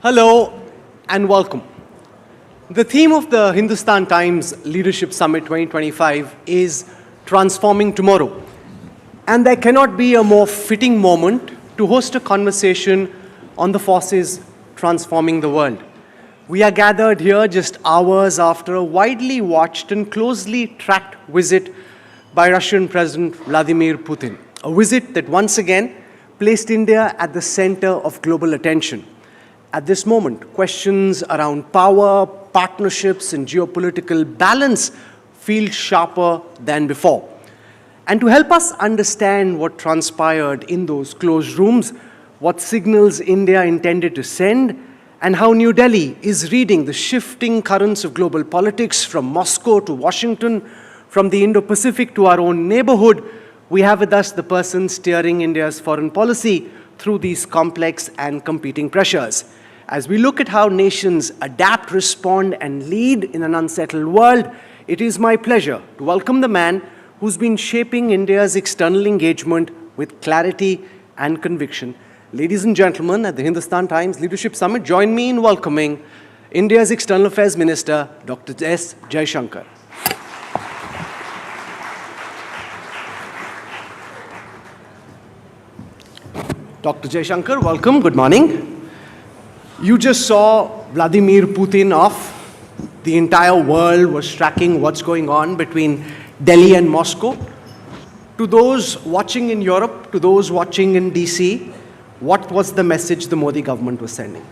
Hello and welcome. The theme of the Hindustan Times Leadership Summit 2025 is Transforming Tomorrow. And there cannot be a more fitting moment to host a conversation on the forces transforming the world. We are gathered here just hours after a widely watched and closely tracked visit by Russian President Vladimir Putin. A visit that once again placed India at the center of global attention. At this moment, questions around power, partnerships, and geopolitical balance feel sharper than before. And to help us understand what transpired in those closed rooms, what signals India intended to send, and how New Delhi is reading the shifting currents of global politics from Moscow to Washington, from the Indo-Pacific to our own neighborhood, we have with us the person steering India's foreign policy through these complex and competing pressures. As we look at how nations adapt, respond, and lead in an unsettled world, it is my pleasure to welcome the man who's been shaping India's external engagement with clarity and conviction. Ladies and gentlemen, at the Hindustan Times Leadership Summit, join me in welcoming India's External Affairs Minister, Dr. S. Jaishankar. Dr. Jaishankar, welcome. Good morning. You just saw Vladimir Putin off. The entire world was tracking what's going on between Delhi and Moscow. To those watching in Europe, to those watching in DC, what was the message the Modi government was sending?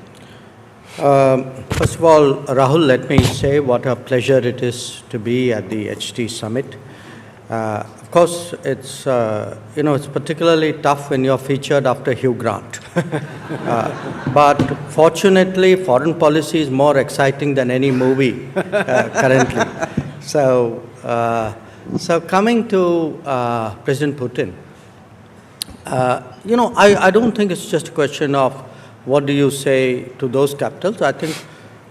First of all, Rahul, let me say what a pleasure it is to be at the HT Summit. Of course, it's it's particularly tough when you're featured after Hugh Grant. But fortunately, foreign policy is more exciting than any movie currently. So coming to President Putin, I don't think it's just a question of what do you say to those capitals. I think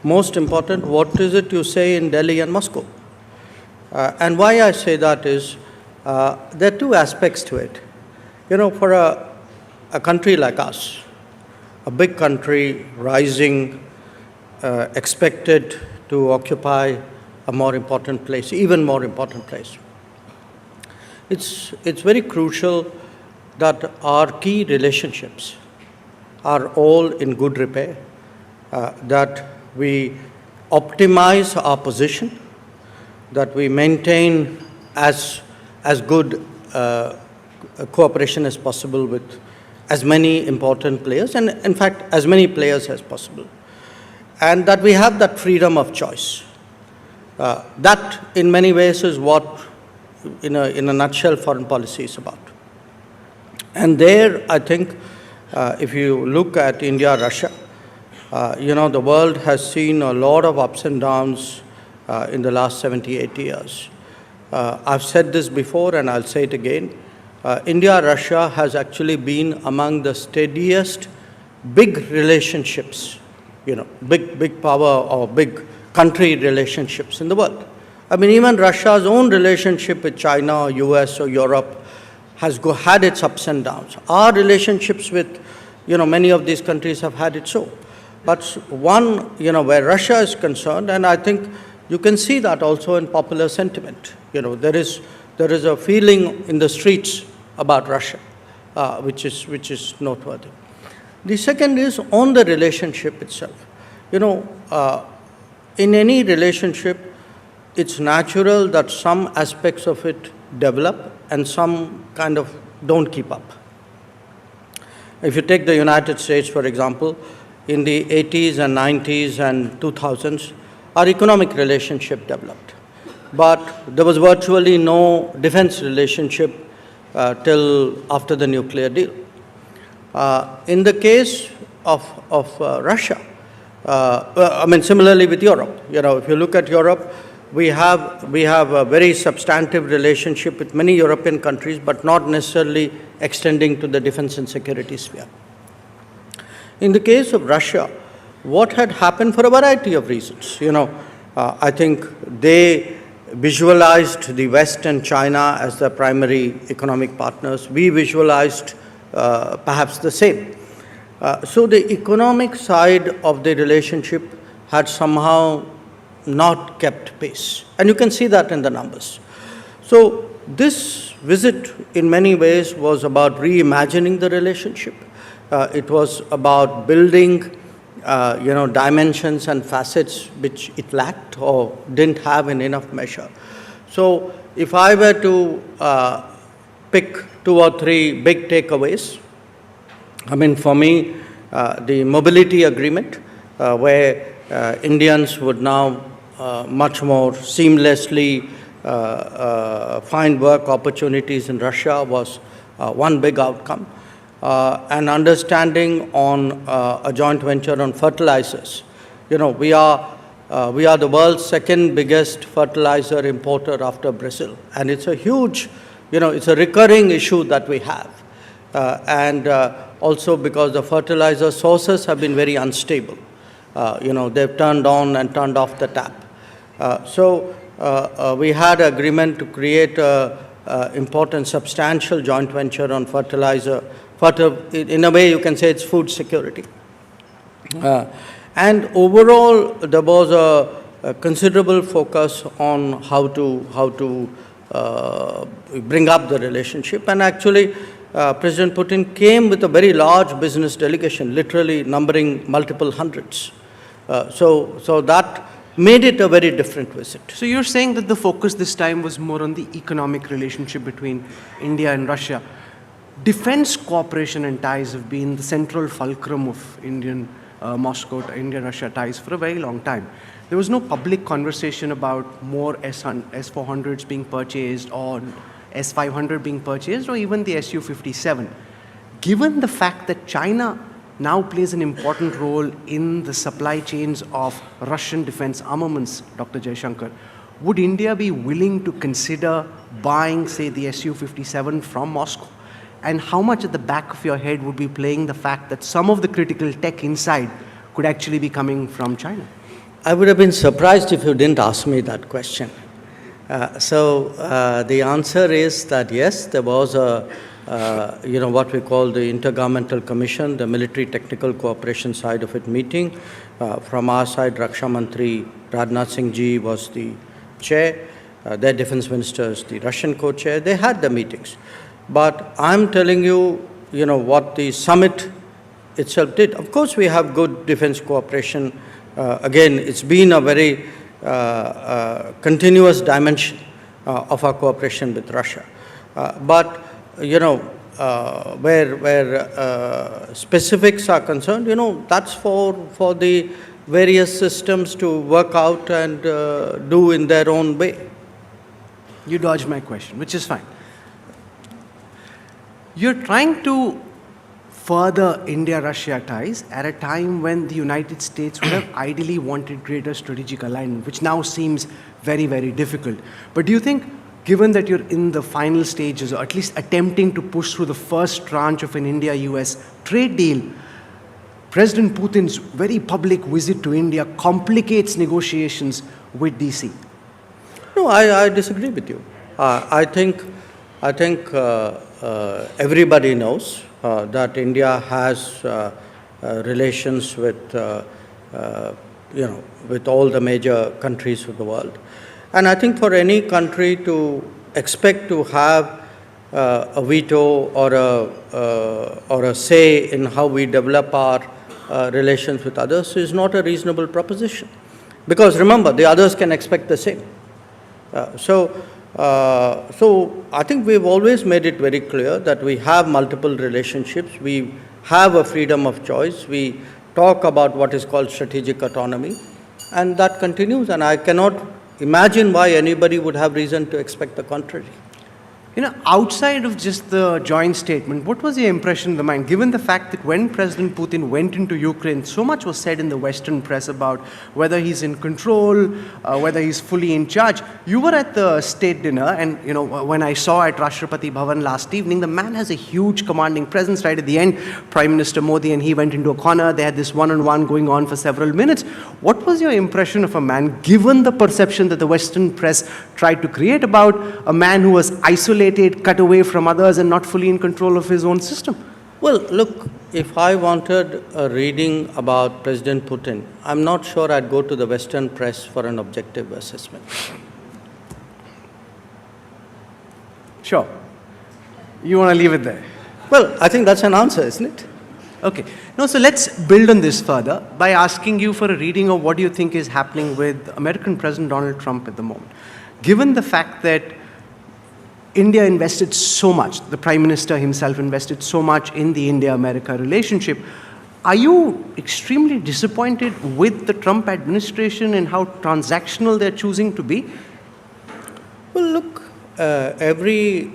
most important, what is it you say in Delhi and Moscow? And why I say that is, there are two aspects to it. For a country like us, a big country rising, expected to occupy a more important place, even more important place. It's very crucial that our key relationships are all in good repair, that we optimize our position, that we maintain as good cooperation as possible with as many important players, and in fact, as many players as possible. And that we have that freedom of choice. That, in many ways, is what, in a nutshell, foreign policy is about. And there, I think, if you look at India-Russia, the world has seen a lot of ups and downs in the last 70, 80 years. I've said this before and I'll say it again. India-Russia has actually been among the steadiest big relationships, big power or big country relationships in the world. I mean, even Russia's own relationship with China or US or Europe has had its ups and downs. Our relationships with, many of these countries have had it so. But one, where Russia is concerned, and I think you can see that also in popular sentiment. There is a feeling in the streets about Russia, which is noteworthy. The second is on the relationship itself. In any relationship, it's natural that some aspects of it develop and some kind of don't keep up. If you take the United States, for example, in the 80s and 90s and 2000s, our economic relationship developed. But there was virtually no defense relationship till after the nuclear deal. In the case of Russia, similarly with Europe, if you look at Europe, we have a very substantive relationship with many European countries, but not necessarily extending to the defense and security sphere. In the case of Russia, what had happened for a variety of reasons, I think they visualized the West and China as their primary economic partners. We visualized perhaps the same. So the economic side of the relationship had somehow not kept pace. And you can see that in the numbers. So this visit in many ways was about reimagining the relationship. It was about building dimensions and facets which it lacked or didn't have in enough measure. So if I were to pick 2 or 3 big takeaways, I mean, for me, the mobility agreement, where Indians would now much more seamlessly find work opportunities in Russia was one big outcome. An understanding on a joint venture on fertilizers. You know, we are the world's second biggest fertilizer importer after Brazil, and it's a huge, it's a recurring issue that we have. And also because the fertilizer sources have been very unstable. They've turned on and turned off the tap. So we had an agreement to create an important, substantial joint venture on fertilizer. In a way, you can say it's food security. And overall, there was a considerable focus on how to bring up the relationship. And actually, President Putin came with a very large business delegation, literally numbering multiple hundreds. So that made it a very different visit. So you're saying that the focus this time was more on the economic relationship between India and Russia. Defense cooperation and ties have been the central fulcrum of India-Russia ties for a very long time. There was no public conversation about more S-400s being purchased or S-500 being purchased or even the Su-57. Given the fact that China now plays an important role in the supply chains of Russian defense armaments, Dr. Jaishankar, would India be willing to consider buying, say, the Su-57 from Moscow? And how much at the back of your head would be playing the fact that some of the critical tech inside could actually be coming from China? I would have been surprised if you didn't ask me that question. So the answer is that yes, there was what we call the Intergovernmental Commission, the Military Technical Cooperation side of it meeting. From our side, Raksha Mantri Rajnath Singh Ji was the chair, their defense ministers, the Russian co-chair. They had the meetings. But I'm telling you, what the summit itself did. Of course, we have good defense cooperation. Again, it's been a very continuous dimension of our cooperation with Russia. But where specifics are concerned, that's for the various systems to work out and do in their own way. You dodged my question, which is fine. You're trying to further India-Russia ties at a time when the United States would have ideally wanted greater strategic alignment, which now seems very, very difficult. But do you think, given that you're in the final stages, or at least attempting to push through the first tranche of an India-US trade deal, President Putin's very public visit to India complicates negotiations with DC? No, I disagree with you. I think everybody knows that India has relations with all the major countries of the world. And I think for any country to expect to have a veto or a say in how we develop our relations with others is not a reasonable proposition. Because remember, the others can expect the same. So I think we've always made it very clear that we have multiple relationships. We have a freedom of choice. We talk about what is called strategic autonomy. And that continues. And I cannot imagine why anybody would have reason to expect the contrary. Outside of just the joint statement, what was your impression of the mind, given the fact that when President Putin went into Ukraine, so much was said in the Western press about whether he's in control, whether he's fully in charge. You were at the state dinner, and when I saw at Rashtrapati Bhavan last evening, the man has a huge commanding presence. Right at the end, Prime Minister Modi and he went into a corner. They had this one-on-one going on for several minutes. What was your impression of a man, given the perception that the Western press tried to create about a man who was isolated, cut away from others and not fully in control of his own system? Well, look, if I wanted a reading about President Putin, I'm not sure I'd go to the Western press for an objective assessment. Sure. You want to leave it there? Well, I think that's an answer, isn't it? Okay. No, so let's build on this further by asking you for a reading of what do you think is happening with American President Donald Trump at the moment. Given the fact that India invested so much, the Prime Minister himself invested so much in the India-America relationship, are you extremely disappointed with the Trump administration and how transactional they're choosing to be? Well, look, every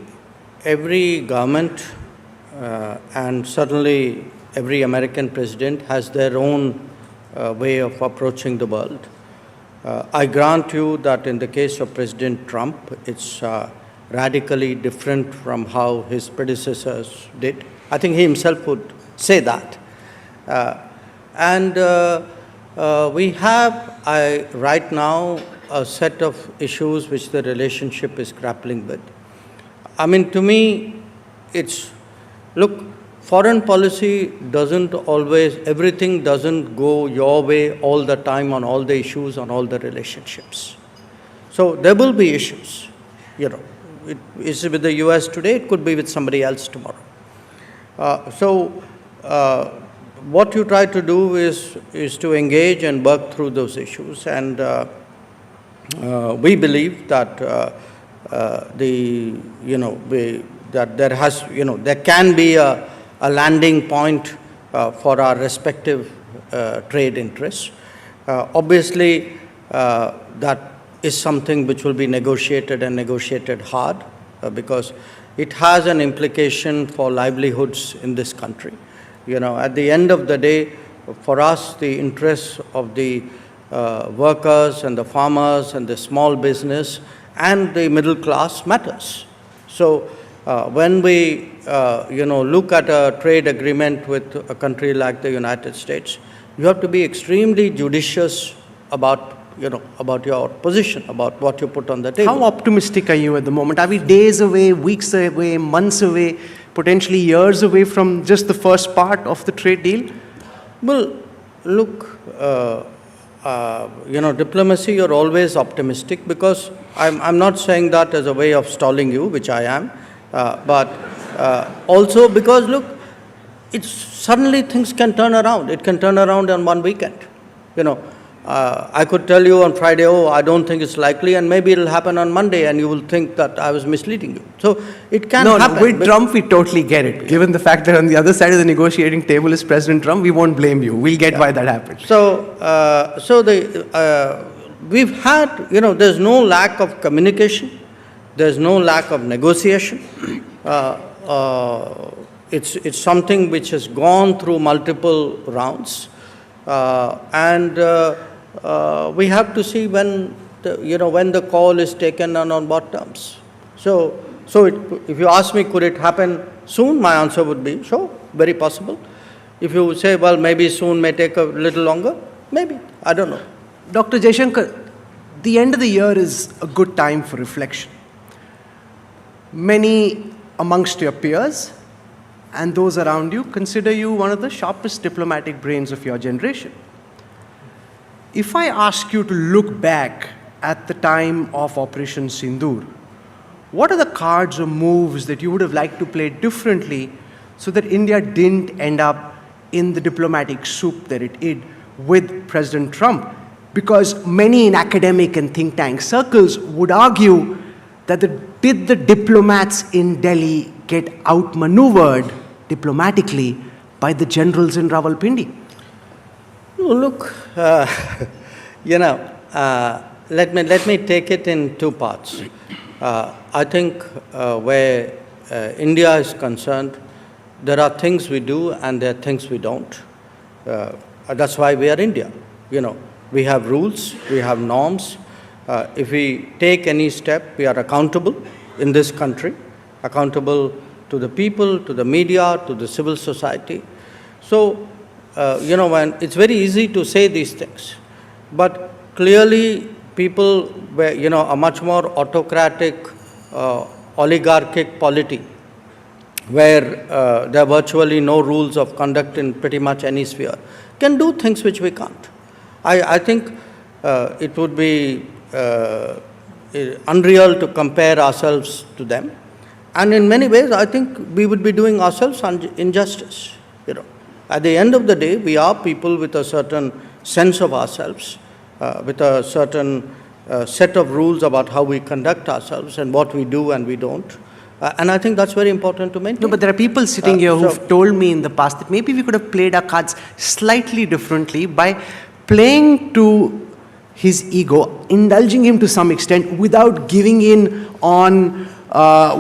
government and certainly every American president has their own way of approaching the world. I grant you that in the case of President Trump, it's radically different from how his predecessors did. I think he himself would say that. We have right now a set of issues which the relationship is grappling with. I mean, to me, it's, look, foreign policy doesn't always, everything doesn't go your way all the time on all the issues, on all the relationships. So there will be issues, you know. It is with the US today, it could be with somebody else tomorrow. What you try to do is to engage and work through those issues. And we believe that there can be a landing point for our respective trade interests. Obviously, that is something which will be negotiated and negotiated hard because it has an implication for livelihoods in this country. You know, at the end of the day, for us, the interests of the workers and the farmers and the small business and the middle class matters. So when we look at a trade agreement with a country like the United States, you have to be extremely judicious about your position, about what you put on the table. How optimistic are you at the moment? Are we days away, weeks away, months away, potentially years away from just the first part of the trade deal? Well, look, diplomacy, you're always optimistic because I'm not saying that as a way of stalling you, which I am, but also because, look, it's suddenly things can turn around. It can turn around on one weekend. I could tell you on Friday, oh, I don't think it's likely, and maybe it'll happen on Monday, and you will think that I was misleading you. So it can happen. No, with Trump, we totally get it. Yeah. Given the fact that on the other side of the negotiating table is President Trump, we won't blame you. We'll get why that happened. We've had, there's no lack of communication. There's no lack of negotiation. It's something which has gone through multiple rounds. We have to see when the call is taken and on what terms. So if you ask me, could it happen soon? My answer would be, sure, very possible. If you say, well, maybe soon may take a little longer, maybe, I don't know. Dr. Jaishankar, the end of the year is a good time for reflection. Many amongst your peers and those around you consider you one of the sharpest diplomatic brains of your generation. If I ask you to look back at the time of Operation Sindoor, what are the cards or moves that you would have liked to play differently so that India didn't end up in the diplomatic soup that it did with President Trump? Because many in academic and think tank circles would argue that did the diplomats in Delhi get outmaneuvered diplomatically by the generals in Rawalpindi? Look, let me take it in two parts. I think where India is concerned, there are things we do and there are things we don't. That's why we are India. We have rules, we have norms. If we take any step, we are accountable in this country, accountable to the people, to the media, to the civil society. So, when it's very easy to say these things, but clearly people were, a much more autocratic, oligarchic polity where there are virtually no rules of conduct in pretty much any sphere, can do things which we can't. I think it would be unreal to compare ourselves to them. And in many ways, I think we would be doing ourselves injustice. At the end of the day, we are people with a certain sense of ourselves, with a certain set of rules about how we conduct ourselves and what we do and we don't. And I think that's very important to maintain. No, but there are people sitting here who've told me in the past that maybe we could have played our cards slightly differently by playing to his ego, indulging him to some extent without giving in on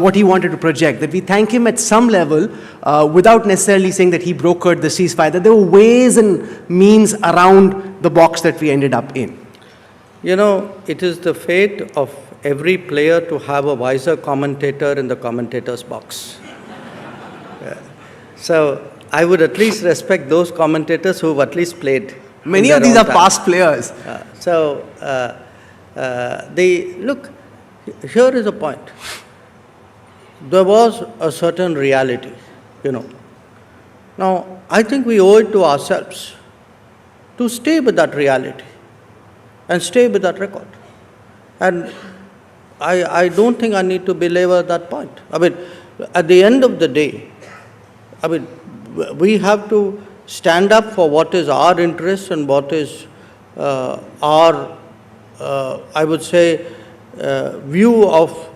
what he wanted to project. That we thank him at some level without necessarily saying that he brokered the ceasefire, that there were ways and means around the box that we ended up in. It is the fate of every player to have a wiser commentator in the commentator's box. So I would at least respect those commentators who have at least played. Many of these are past players. Look, here is a point. There was a certain reality, Now, I think we owe it to ourselves to stay with that reality and stay with that record. And I don't think I need to belabor that point. At the end of the day, we have to stand up for what is our interest and what is our, I would say, view of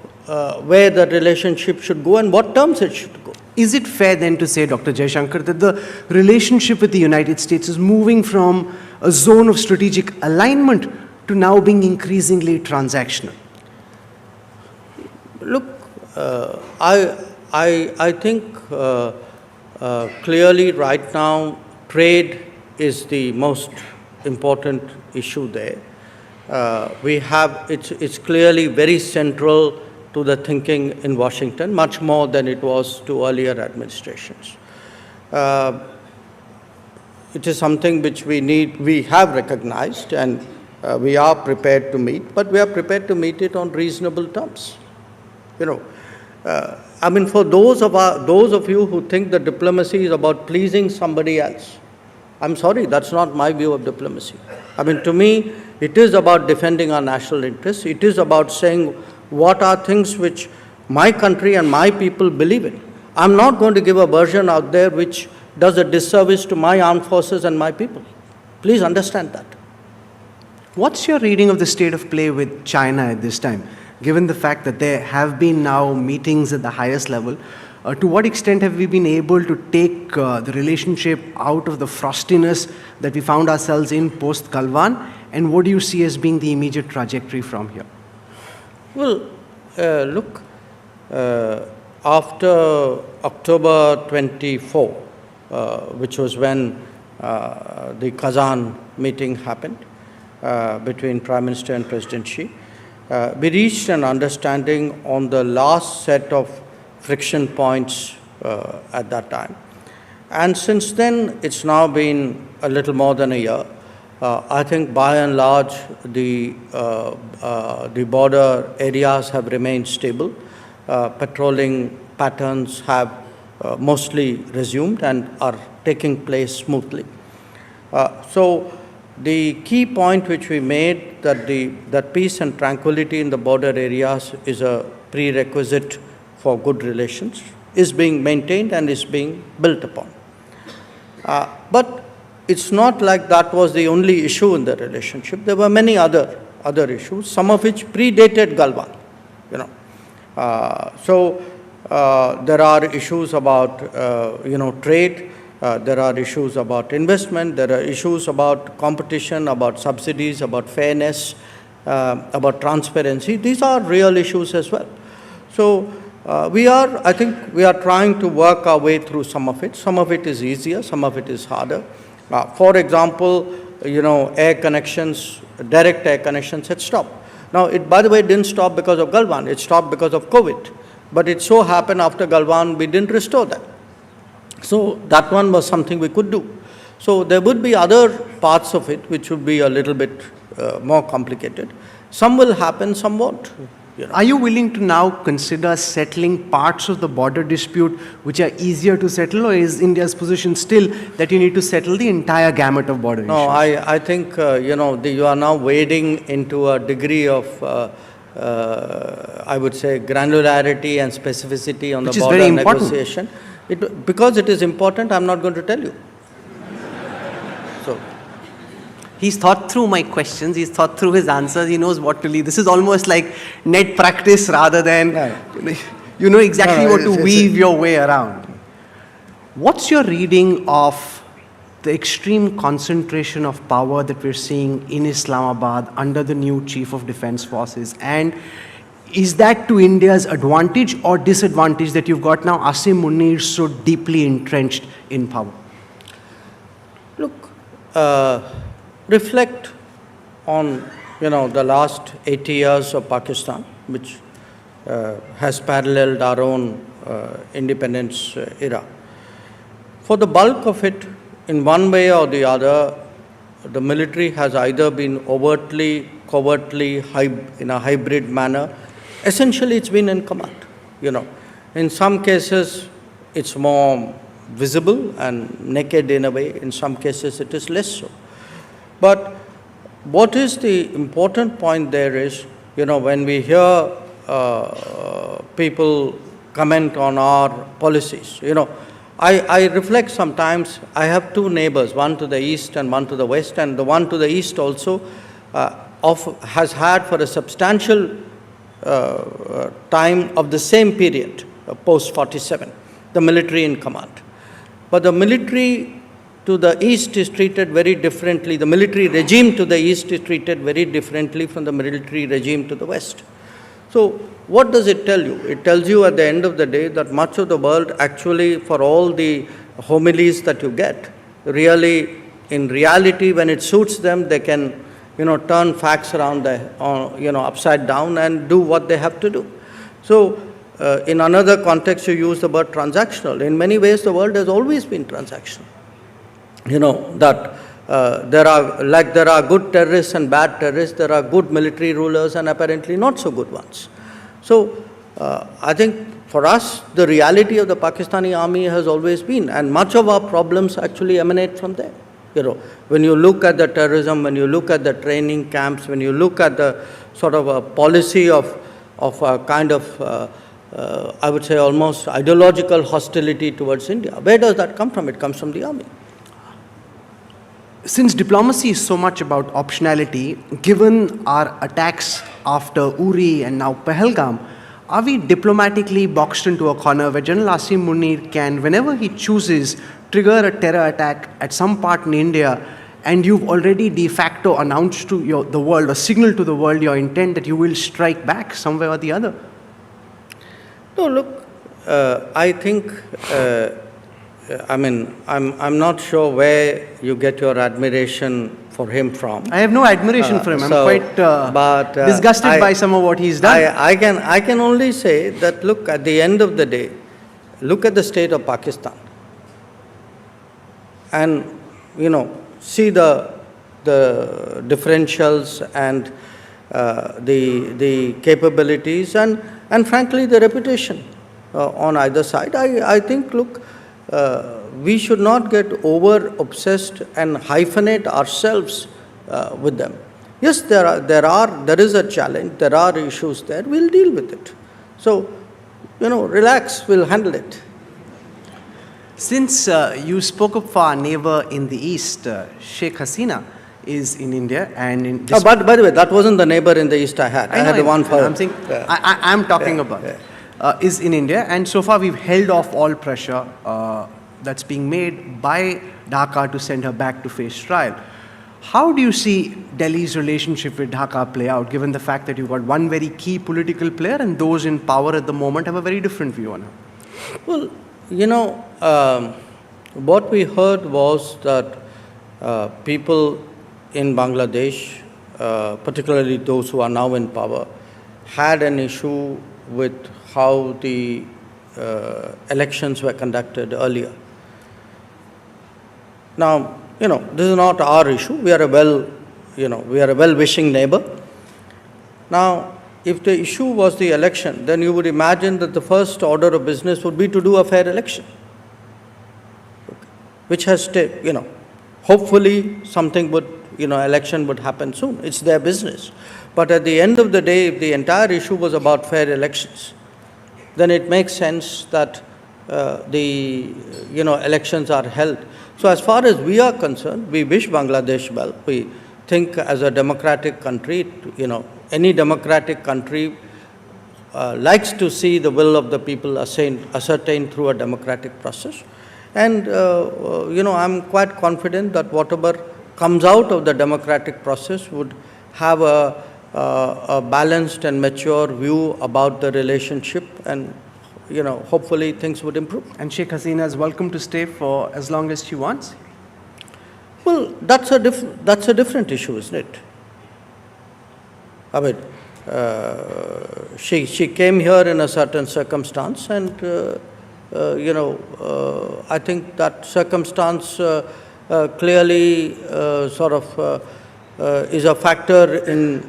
where the relationship should go and what terms it should go. Is it fair then to say, Dr. Jaishankar, that the relationship with the United States is moving from a zone of strategic alignment to now being increasingly transactional? Look, I think clearly right now trade is the most important issue there. It's clearly very central to the thinking in Washington, much more than it was to earlier administrations. It is something which we have recognized and we are prepared to meet, but we are prepared to meet it on reasonable terms. For those of you who think that diplomacy is about pleasing somebody else, I'm sorry, that's not my view of diplomacy. To me, it is about defending our national interests. It is about saying what are things which my country and my people believe in. I'm not going to give a version out there which does a disservice to my armed forces and my people. Please understand that. What's your reading of the state of play with China at this time, given the fact that there have been now meetings at the highest level? To what extent have we been able to take the relationship out of the frostiness that we found ourselves in post-Galwan? And what do you see as being the immediate trajectory from here? Well, look, after October 24, which was when the Kazan meeting happened between Prime Minister and President Xi, we reached an understanding on the last set of friction points at that time. And since then, it's now been a little more than a year. I think by and large, the border areas have remained stable. Patrolling patterns have mostly resumed and are taking place smoothly. So the key point which we made, that peace and tranquility in the border areas is a prerequisite for good relations, is being maintained and is being built upon. But it's not like that was the only issue in the relationship. There were many other issues, some of which predated Galwan. There are issues about trade. There are issues about investment. There are issues about competition, about subsidies, about fairness, about transparency. These are real issues as well. So I think we are trying to work our way through some of it. Some of it is easier, some of it is harder. For example, air connections, direct air connections had stopped. Now, it, by the way, didn't stop because of Galwan. It stopped because of COVID. But it so happened after Galwan, we didn't restore that. So that one was something we could do. So there would be other parts of it which would be a little bit more complicated. Some will happen, some won't. Are you willing to now consider settling parts of the border dispute which are easier to settle, or is India's position still that you need to settle the entire gamut of border No, issues? I think, you are now wading into a degree of, I would say, granularity and specificity on Which the is border very important. negotiation. Because it is important, I'm not going to tell you. So, He's thought through my questions, he's thought through his answers, he knows what to leave. This is almost like net practice rather than, you know exactly what to weave your way around. What's your reading of the extreme concentration of power that we're seeing in Islamabad under the new Chief of Defense Forces? And is that to India's advantage or disadvantage that you've got now Asim Munir so deeply entrenched in power? look, reflect on, the last 80 years of Pakistan, which has paralleled our own independence era. For the bulk of it, in one way or the other, the military has either been overtly, covertly, in a hybrid manner. Essentially, it's been in command. In some cases, it's more visible and naked in a way. In some cases, it is less so. But what is the important point there is, when we hear people comment on our policies, I reflect sometimes. I have two neighbors, one to the east and one to the west, and the one to the east also has had for a substantial time of the same period, post-47, the military in command. But the military to the east is treated very differently. The military regime to the east is treated very differently from the military regime to the west. So what does it tell you? It tells you at the end of the day that much of the world actually, for all the homilies that you get, really, in reality, when it suits them, they can, turn facts around, upside down and do what they have to do. So in another context, you use the word transactional. In many ways, the world has always been transactional. That there are good terrorists and bad terrorists, there are good military rulers and apparently not so good ones. So I think for us, the reality of the Pakistani army has always been, and much of our problems actually emanate from there. When you look at the terrorism, when you look at the training camps, when you look at the sort of a policy of a kind of, I would say almost ideological hostility towards India, where does that come from? It comes from the army. Since diplomacy is so much about optionality, given our attacks after Uri and now Pahalgam, are we diplomatically boxed into a corner where General Asim Munir can, whenever he chooses, trigger a terror attack at some part in India, and you've already de facto announced to the world or signaled to the world your intent that you will strike back somewhere or the other? No, look, I think, I'm not sure where you get your admiration for him from. I have no admiration for him. I'm quite disgusted by some of what he's done. I can only say that, look, at the end of the day, look at the state of Pakistan and, see the differentials and the capabilities and frankly the reputation on either side. I think, look, we should not get over obsessed and hyphenate ourselves with them. Yes, there is a challenge, there are issues there, we'll deal with it. So, relax, we'll handle it. Since you spoke of our neighbor in the east, Sheikh Hasina is in India and in this by the way, that wasn't the neighbor in the east I had. I had the one for... I'm saying, I'm talking about is in India, and so far we've held off all pressure that's being made by Dhaka to send her back to face trial. How do you see Delhi's relationship with Dhaka play out, given the fact that you've got one very key political player and those in power at the moment have a very different view on her? Well, what we heard was that people in Bangladesh, particularly those who are now in power, had an issue with how the elections were conducted earlier. Now, this is not our issue. We are a well-wishing neighbor. Now, if the issue was the election, then you would imagine that the first order of business would be to do a fair election, which has, hopefully something would, election would happen soon. It's their business. But at the end of the day, if the entire issue was about fair elections, then it makes sense that the elections are held. So as far as we are concerned, we wish Bangladesh well. We think as a democratic country, any democratic country likes to see the will of the people ascertained through a democratic process. And, I'm quite confident that whatever comes out of the democratic process would have a balanced and mature view about the relationship, and hopefully things would improve. And Sheikh Hasina is welcome to stay for as long as she wants? Well, that's a different issue, isn't it? I mean, she came here in a certain circumstance, and I think that circumstance clearly is a factor in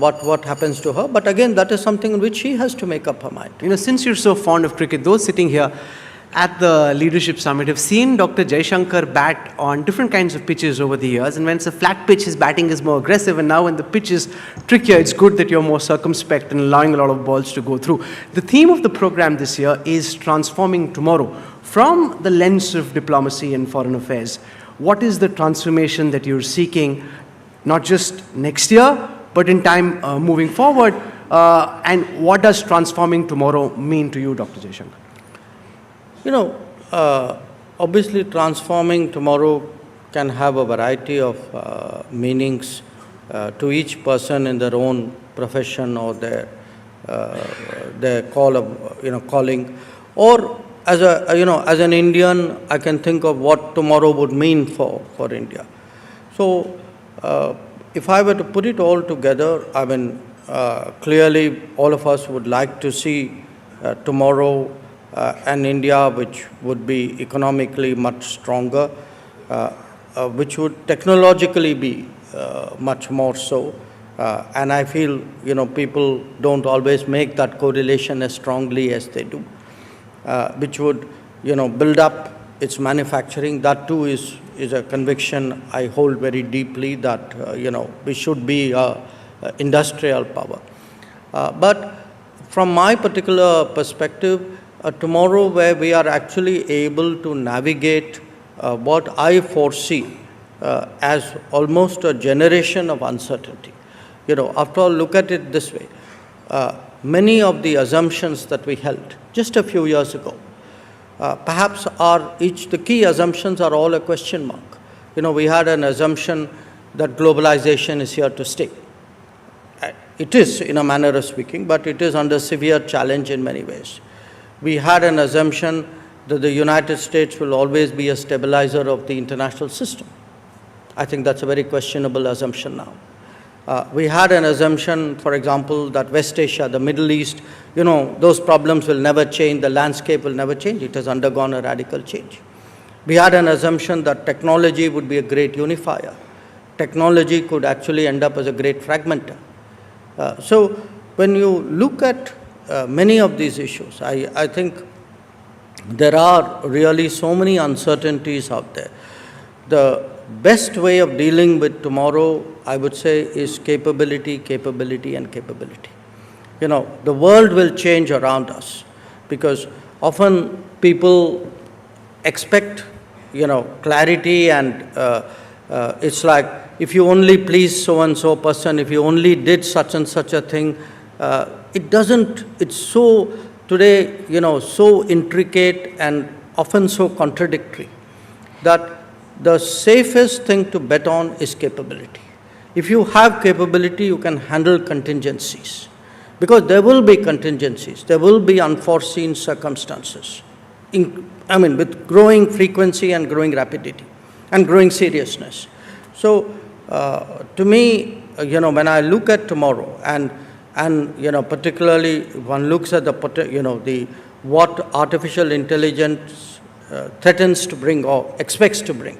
what happens to her. But again, that is something in which she has to make up her mind. Since you're so fond of cricket, those sitting here at the Leadership Summit have seen Dr. Jaishankar bat on different kinds of pitches over the years. And when it's a flat pitch, his batting is more aggressive. And now when the pitch is trickier, it's good that you're more circumspect and allowing a lot of balls to go through. The theme of the program this year is transforming tomorrow from the lens of diplomacy and foreign affairs. What is the transformation that you're seeking, not just next year, but in time moving forward? And what does transforming tomorrow mean to you, Dr. Jaishankar? Obviously transforming tomorrow can have a variety of meanings to each person in their own profession or their calling. Or as an Indian, I can think of what tomorrow would mean for India. So if I were to put it all together, I mean, clearly all of us would like to see tomorrow an India which would be economically much stronger, which would technologically be much more so. And I feel, people don't always make that correlation as strongly as they do, which would, build up its manufacturing. That too is a conviction I hold very deeply, that, we should be an industrial power. But from my particular perspective, tomorrow where we are actually able to navigate what I foresee as almost a generation of uncertainty. After all, look at it this way. Many of the assumptions that we held just a few years ago, perhaps the key assumptions are all a question mark. We had an assumption that globalization is here to stay. It is, in a manner of speaking, but it is under severe challenge in many ways. We had an assumption that the United States will always be a stabilizer of the international system. I think that's a very questionable assumption now. We had an assumption, for example, that West Asia, the Middle East, those problems will never change, the landscape will never change. It has undergone a radical change. We had an assumption that technology would be a great unifier. Technology could actually end up as a great fragmenter. So when you look at many of these issues, I think there are really so many uncertainties out there. The best way of dealing with tomorrow, I would say, is capability, capability, and capability. The world will change around us, because often people expect, clarity, and it's like, if you only please so-and-so person, if you only did such and such a thing, it's so, today, so intricate and often so contradictory, that the safest thing to bet on is capability. If you have capability, you can handle contingencies, because there will be contingencies, there will be unforeseen circumstances, with growing frequency and growing rapidity and growing seriousness. So to me, when I look at tomorrow, and particularly one looks at what artificial intelligence threatens to bring or expects to bring,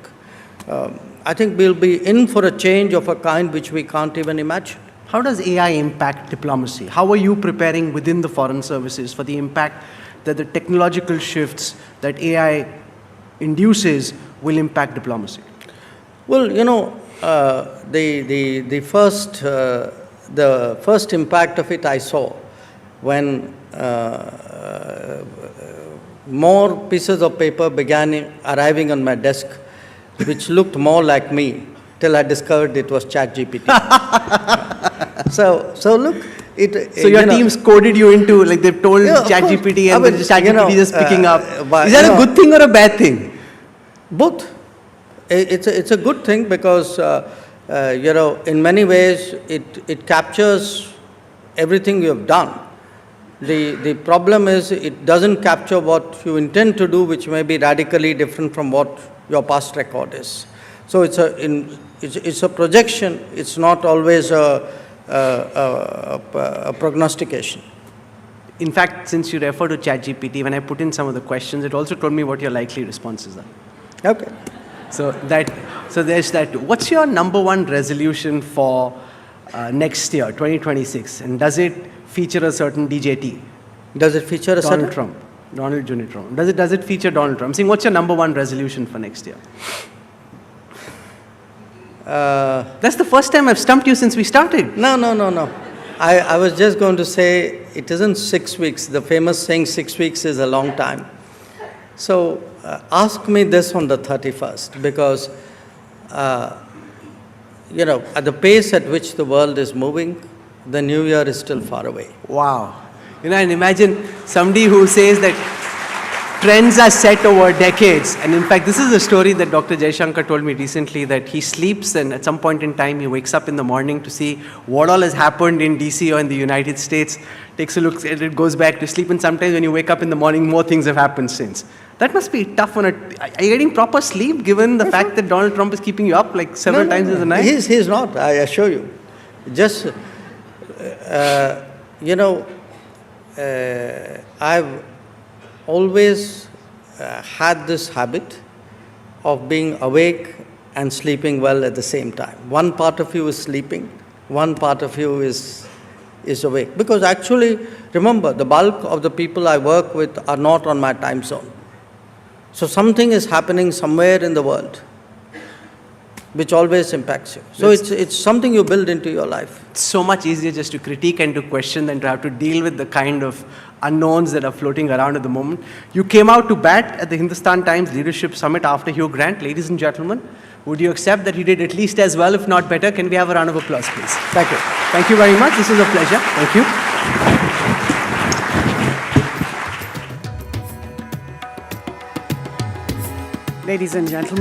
I think we'll be in for a change of a kind which we can't even imagine. How does AI impact diplomacy? How are you preparing within the foreign services for the impact that the technological shifts that AI induces will impact diplomacy? Well, you know, the first impact of it I saw when more pieces of paper began arriving on my desk, which looked more like me, till I discovered it was ChatGPT. So look, So your teams coded you into, like they've told ChatGPT and then ChatGPT is picking up. Is that a good thing or a bad thing? Both. It's a good thing because, in many ways, it captures everything you have done. The problem is it doesn't capture what you intend to do, which may be radically different from what your past record is. So it's a projection. It's not always a prognostication. In fact, since you refer to ChatGPT, when I put in some of the questions, it also told me what your likely responses are. Okay. So there's that. What's your number one resolution for next year, 2026? And does it feature a certain DJT? Does it feature a Donald Trump? Donald Jr. Trump. Does it feature Donald Trump? I'm saying, what's your number one resolution for next year? That's the first time I've stumped you since we started. No. I was just going to say it isn't 6 weeks. The famous saying 6 weeks is a long time. So ask me this on the 31st because, at the pace at which the world is moving, the new year is still far away. Wow. And imagine somebody who says that trends are set over decades. And in fact, this is a story that Dr. Jaishankar told me recently, that he sleeps and at some point in time he wakes up in the morning to see what all has happened in DC or in the United States, takes a look at it, goes back to sleep, and sometimes when you wake up in the morning, more things have happened since. That must be tough are you getting proper sleep given the fact that Donald Trump is keeping you up like several times in the night? He's not, I assure you. Just, I've always had this habit of being awake and sleeping well at the same time. One part of you is sleeping, one part of you is awake. Because actually, remember, the bulk of the people I work with are not on my time zone. So something is happening somewhere in the world which always impacts you. So it's something you build into your life. It's so much easier just to critique and to question than to have to deal with the kind of unknowns that are floating around at the moment. You came out to bat at the Hindustan Times Leadership Summit after Hugh Grant. Ladies and gentlemen, would you accept that he did at least as well, if not better? Can we have a round of applause, please? Thank you. Thank you very much. This was a pleasure. Thank you. Ladies and gentlemen,